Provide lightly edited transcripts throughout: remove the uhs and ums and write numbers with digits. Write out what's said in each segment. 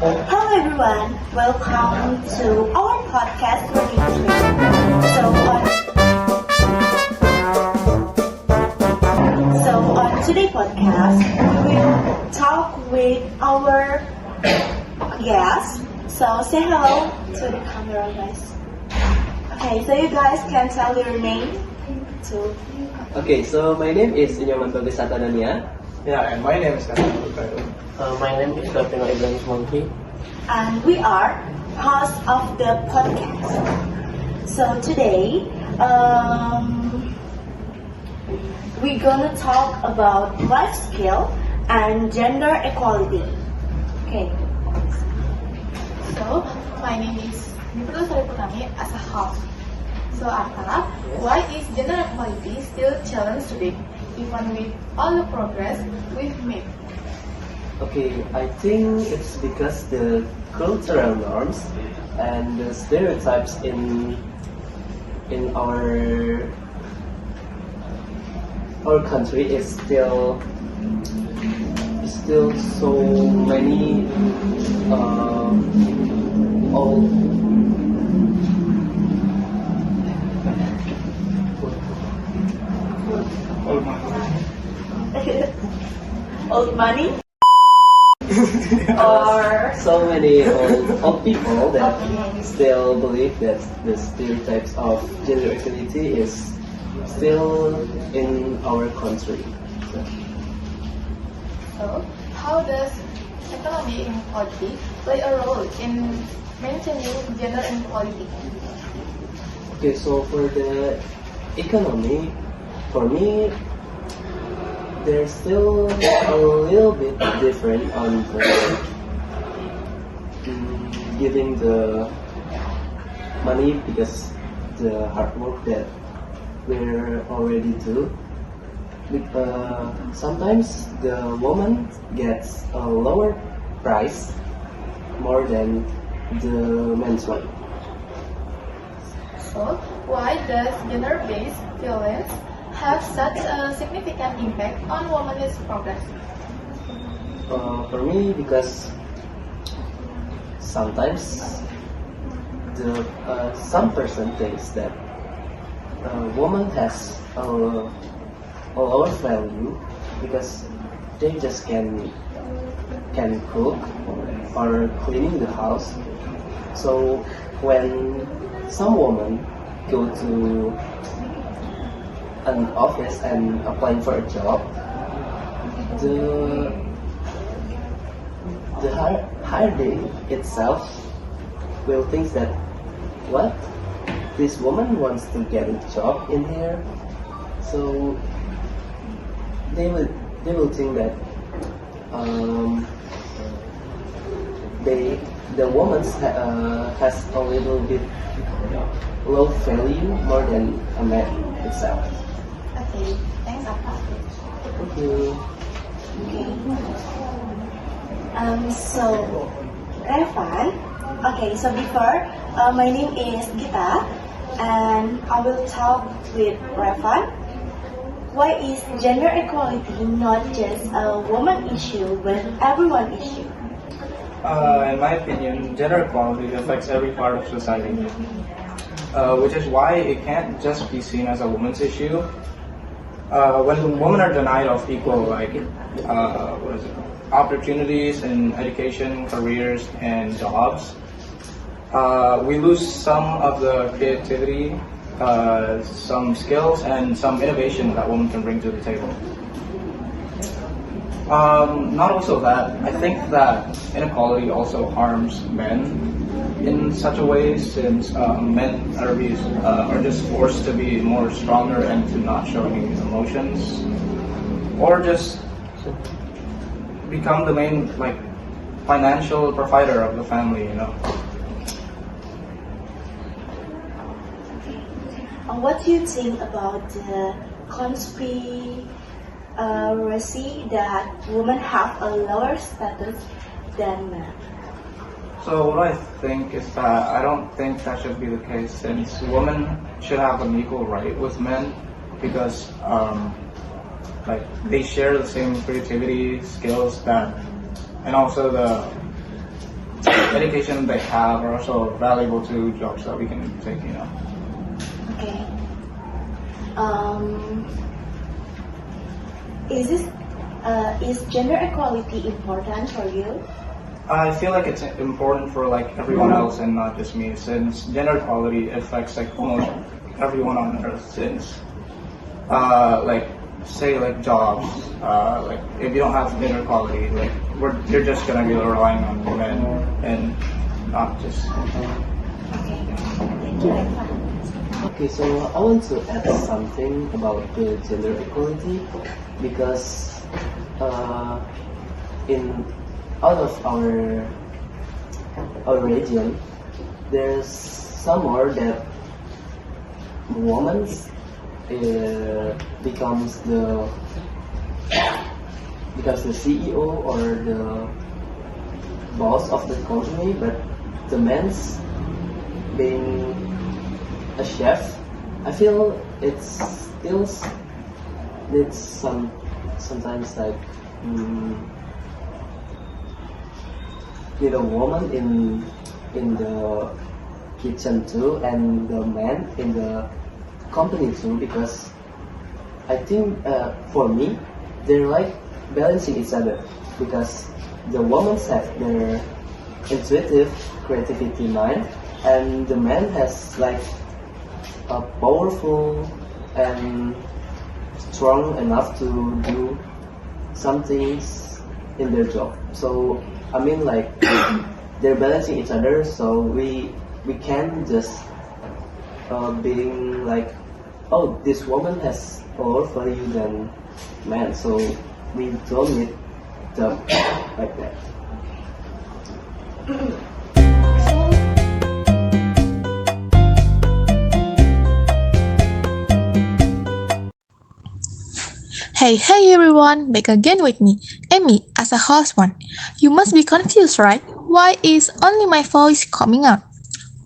Hello everyone, welcome to our podcast learning today. So on today's podcast, we will talk with our guest. So say hello to the camera, guys. Okay, so you guys can tell your name too. Okay, so my name is Inyoman Bagasatadania. Yeah, and my name is My name is Dr. Ibrahim Monkey. And we are hosts of the podcast. So today, we're gonna talk about life skill and gender equality. Okay. So, my name is Nipurna Sariputami as a host. So, Arta, why is gender equality still challenged today, even with all the progress we've made? Okay, I think it's because the cultural norms and the stereotypes in our country is still so many old Old money? Or so many old people that still believe that the stereotypes of gender equality is still in our country. So, how does economic inequality play a role in maintaining gender inequality? Okay, so for the economy, for me, there's still a little bit different on the giving the money because the hard work that we're already do. Sometimes the woman gets a lower price more than the men's one. So, why does gender-based violence have such a significant impact on women's progress? For me, because sometimes some person thinks that a woman has a lower value because they just can cook or cleaning the house. So when some women go to an office and applying for a job, the hiring itself will think that what this woman wants to get a job in here, so they will think that the woman has a little bit low value more than a man itself. Okay, thanks, Arta. Thank you. So Revan. Okay, so before, my name is Gita, and I will talk with Revan. Why is gender equality not just a woman issue, but everyone issue? In my opinion, gender equality affects every part of society, which is why it can't just be seen as a woman's issue. When women are denied of equal, opportunities in education, careers, and jobs, we lose some of the creativity, some skills, and some innovation that women can bring to the table. Not also that, I think that inequality also harms men in such a way, since men are just forced to be more stronger and to not show any emotions, or just become the main financial provider of the family, What do you think about the conspiracy that women have a lower status than men? So what I think is that I don't think that should be the case, since women should have an equal right with men, because they share the same creativity, skills and also education they have are also valuable to jobs that we can take. Okay. Um, is gender equality important for you? I feel like it's important for like everyone else and not just me, since gender equality affects like almost everyone on earth. Since like say like jobs, like if you don't have gender equality, like you're just gonna be relying on men and not just. Okay. Thank you, Evan. Okay, so I want to add something about the gender equality because in out of our region, there's somewhere that woman becomes the CEO or the boss of the company, but the man's being a chef. I feel it's still needs sometimes like need a woman in the kitchen too, and the man in the company too, because I think for me they're like balancing each other, because the women have their intuitive creativity mind and the man has like a powerful and strong enough to do some things in their job. So I mean like they're balancing each other, so we can't just being like, oh, this woman has more value than man, so we don't need them like that. Hey everyone, back again with me, Amy, as a host one. You must be confused, right? Why is only my voice coming out?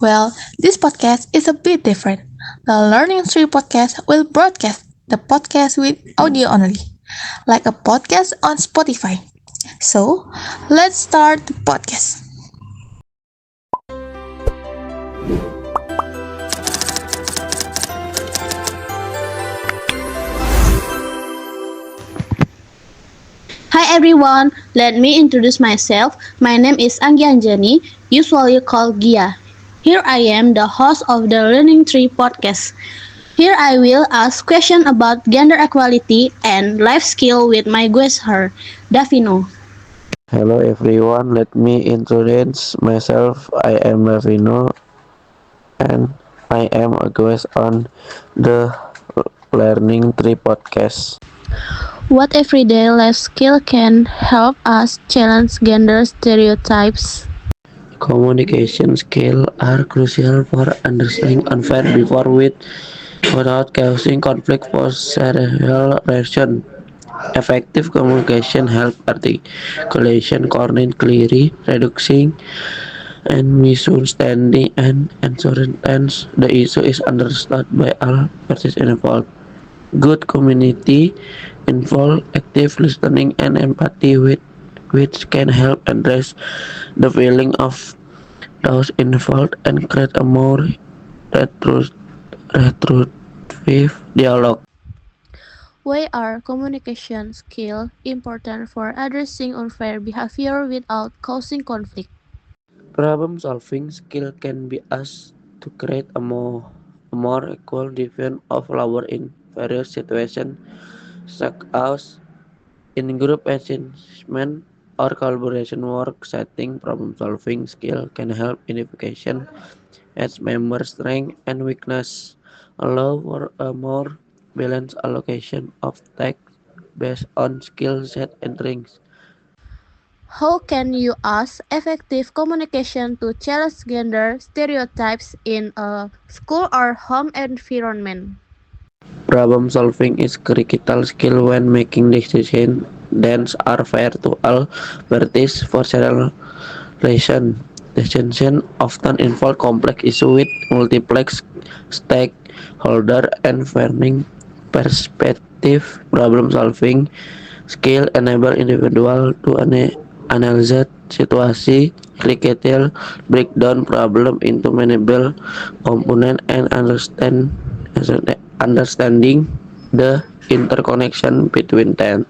Well, this podcast is a bit different. The Learning 3 podcast will broadcast the podcast with audio only, like a podcast on Spotify. So, let's start the podcast. Hi everyone, let me introduce myself. My name is Anggianjani, usually called Gia. Here I am, the host of the Learning Tree podcast. Here I will ask questions about gender equality and life skill with my guest her, Davino. Hello everyone, let me introduce myself. I am Ravino and I am a guest on the Learning Tree podcast. What everyday life skill can help us challenge gender stereotypes? Communication skills are crucial for understanding unfair before without causing conflict for several reasons. Effective communication helps articulation coordinate clearly, reducing and misunderstanding and ensuring the issue is understood by all parties involved. Good community involve active listening and empathy which can help address the feeling of those involved and create a more retrospective dialogue. Why are communication skills important for addressing unfair behavior without causing conflict? Problem solving skill can be used to create a more equal division of labor in various situations, such as in group achievement or collaboration work setting. Problem solving skill can help unification as members' strength and weakness, allow for a more balanced allocation of tasks based on skill set and strengths. How can you use effective communication to challenge gender stereotypes in a school or home environment? Problem solving is critical skill when making decisions that are fair to all parties. For several reasons, decisions often involve complex issues with multiple stakeholders and varying perspectives. Problem solving skill enable individuals to analyze situation Clickettle break down problem into manageable components and understanding the interconnection between them.